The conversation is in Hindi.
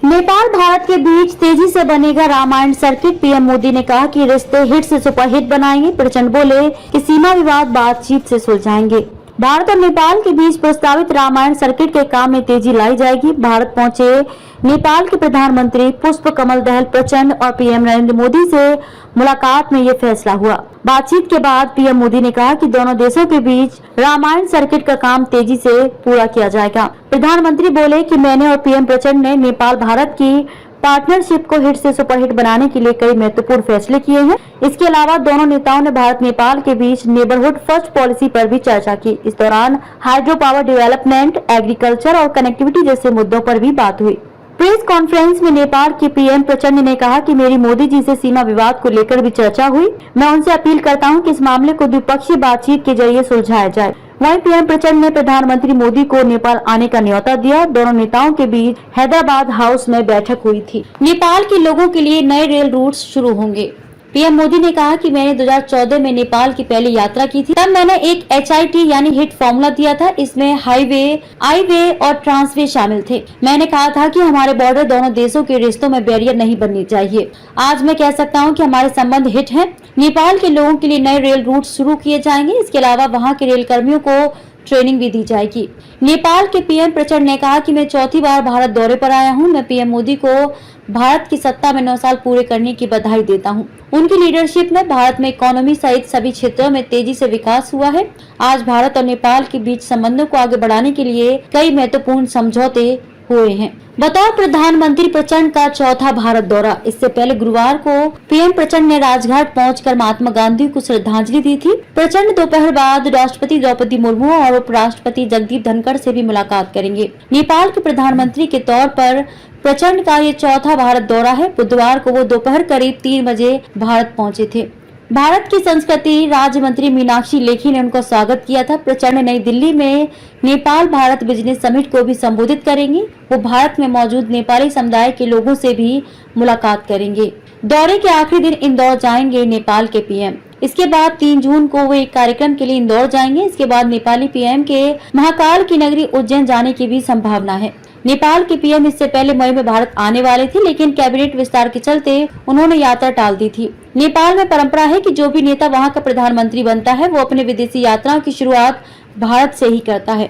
नेपाल भारत के बीच तेजी से बनेगा रामायण सर्किट। पीएम मोदी ने कहा कि रिश्ते हिट से सुपरहिट बनाएंगे। प्रचंड बोले कि सीमा विवाद बातचीत से सुलझाएंगे। भारत और नेपाल के बीच प्रस्तावित रामायण सर्किट के काम में तेजी लाई जाएगी। भारत पहुंचे नेपाल के प्रधानमंत्री पुष्प कमल दहल प्रचंड और पीएम नरेंद्र मोदी से मुलाकात में ये फैसला हुआ। बातचीत के बाद पीएम मोदी ने कहा कि दोनों देशों के बीच रामायण सर्किट का काम तेजी से पूरा किया जाएगा। प्रधानमंत्री बोले कि मैंने और पीएम प्रचंड ने नेपाल भारत की पार्टनरशिप को हिट से सुपरहिट बनाने के लिए कई महत्वपूर्ण फैसले किए हैं। इसके अलावा दोनों नेताओं ने भारत नेपाल के बीच नेबरहुड फर्स्ट पॉलिसी पर भी चर्चा की। इस दौरान हाइड्रो पावर डेवलपमेंट, एग्रीकल्चर और कनेक्टिविटी जैसे मुद्दों पर भी बात हुई। प्रेस कॉन्फ्रेंस में नेपाल के पीएम प्रचंड ने कहा कि मेरी मोदी जी से सीमा विवाद को लेकर भी चर्चा हुई। मैं उनसे अपील करता हूं कि इस मामले को द्विपक्षीय बातचीत के जरिए सुलझाया जाए। वहीं पीएम प्रचंड ने प्रधानमंत्री मोदी को नेपाल आने का न्योता दिया। दोनों नेताओं के बीच हैदराबाद हाउस में बैठक हुई थी। नेपाल के लोगों के लिए नए रेल रूट शुरू होंगे। पीएम मोदी ने कहा कि मैंने 2014 में नेपाल की पहली यात्रा की थी। तब मैंने एक HIT यानी हिट फॉर्मूला दिया था। इसमें हाईवे, आईवे और ट्रांसवे शामिल थे। मैंने कहा था कि हमारे बॉर्डर दोनों देशों के रिश्तों में बैरियर नहीं बननी चाहिए। आज मैं कह सकता हूं कि हमारे संबंध हिट हैं। नेपाल के लोगों के लिए नए रेल रूट शुरू किए जाएंगे। इसके अलावा वहाँ के रेल कर्मियों को ट्रेनिंग भी दी जाएगी। नेपाल के पीएम प्रचंड ने कहा कि मैं चौथी बार भारत दौरे पर आया हूं। मैं पीएम मोदी को भारत की सत्ता में 9 साल पूरे करने की बधाई देता हूं। उनकी लीडरशिप में भारत में इकोनॉमी सहित सभी क्षेत्रों में तेजी से विकास हुआ है। आज भारत और नेपाल के बीच संबंधों को आगे बढ़ाने के लिए कई महत्वपूर्ण समझौते हुए हैं। बतौर प्रधानमंत्री प्रचंड का चौथा भारत दौरा। इससे पहले गुरुवार को पीएम प्रचंड ने राजघाट पहुंचकर महात्मा गांधी को श्रद्धांजलि दी थी। प्रचंड दोपहर बाद राष्ट्रपति द्रौपदी मुर्मू और उपराष्ट्रपति जगदीप धनखड़ से भी मुलाकात करेंगे। नेपाल के प्रधानमंत्री के तौर पर प्रचंड का ये चौथा भारत दौरा है। बुधवार को वो दोपहर करीब 3 बजे भारत पहुंचे थे। भारत की संस्कृति राज्य मंत्री मीनाक्षी लेखी ने उनका स्वागत किया था। प्रचंड नई दिल्ली में नेपाल भारत बिजनेस समिट को भी संबोधित करेंगे। वो भारत में मौजूद नेपाली समुदाय के लोगों से भी मुलाकात करेंगे। दौरे के आखिरी दिन इंदौर जाएंगे नेपाल के पीएम। इसके बाद 3 जून को वो एक कार्यक्रम के लिए इंदौर जाएंगे। इसके बाद नेपाली पीएम के महाकाल की नगरी उज्जैन जाने की भी संभावना है। नेपाल के पीएम इससे पहले मई में भारत आने वाले थे, लेकिन कैबिनेट विस्तार के चलते उन्होंने यात्रा टाल दी थी। नेपाल में परंपरा है कि जो भी नेता वहां का प्रधानमंत्री बनता है वो अपने विदेशी यात्राओं की शुरुआत भारत से ही करता है।